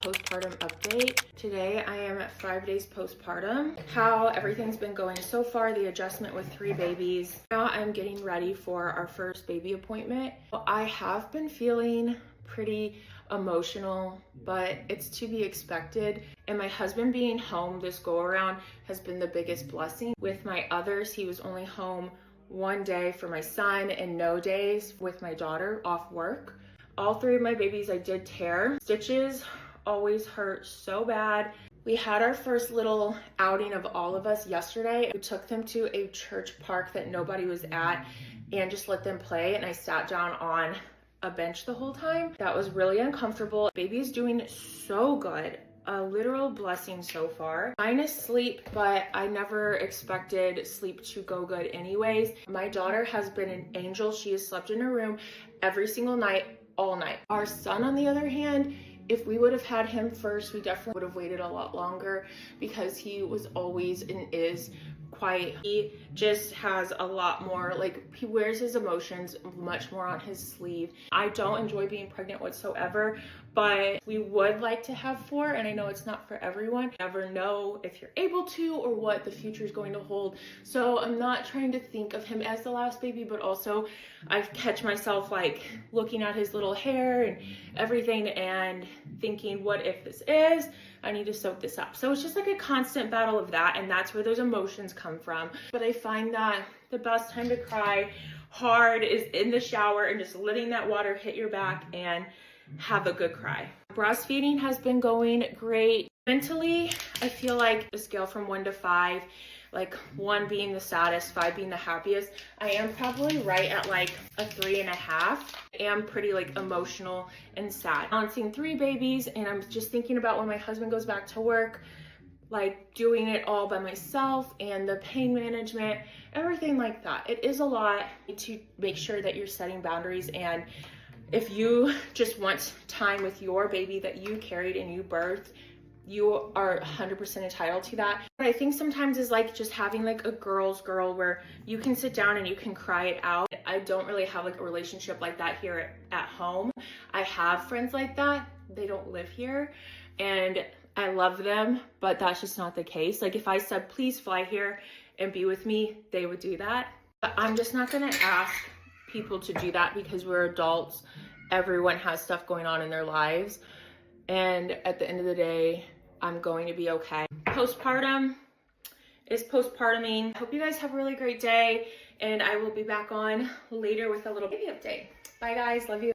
Postpartum update. Today I am at 5 days postpartum. How everything's been going so far, the adjustment with 3 babies. Now I'm getting ready for our first baby appointment. I have been feeling pretty emotional, but it's to be expected. And my husband being home this go around has been the biggest blessing. With my others, he was only home 1 day for my son and no days with my daughter off work. All 3 of my babies I did tear. Stitches always hurt so bad. We had our first little outing of all of us yesterday. We took them to a church park that nobody was at and just let them play, and I sat down on a bench the whole time. That was really uncomfortable. Baby is doing so good. A literal blessing so far. Minus sleep, but I never expected sleep to go good anyways. My daughter has been an angel. She has slept in her room every single night, all night. Our son, on the other hand, if we would have had him first, we definitely would have waited a lot longer because he was always and is quiet. He just has a lot more, like, he wears his emotions much more on his sleeve. I don't enjoy being pregnant whatsoever, but we would like to have 4, and I know it's not for everyone. You never know if you're able to or what the future is going to hold. So I'm not trying to think of him as the last baby, but also I catch myself like looking at his little hair and everything and thinking, what if this is? I need to soak this up. So it's just like a constant battle of that, and that's where those emotions come from. But I find that the best time to cry hard is in the shower and just letting that water hit your back and have a good cry. Breastfeeding has been going great. Mentally, I feel like a scale from 1 to 5, like 1 being the saddest, 5 being the happiest, I am probably right at like a 3.5. I am pretty like emotional and sad. Balancing 3 babies, and I'm just thinking about when my husband goes back to work, like doing it all by myself and the pain management, everything like that. It is a lot to make sure that you're setting boundaries, and if you just want time with your baby that you carried and you birthed, you are 100% entitled to that. But I think sometimes is like just having like a girl's girl where you can sit down and you can cry it out. I don't really have like a relationship like that here at home. I have friends like that. They don't live here and I love them, but that's just not the case. Like if I said, please fly here and be with me, they would do that. But I'm just not gonna ask people to do that because we're adults. Everyone has stuff going on in their lives. And at the end of the day, I'm going to be okay. Postpartum is postpartuming. Hope you guys have a really great day, and I will be back on later with a little baby update. Bye guys, love you.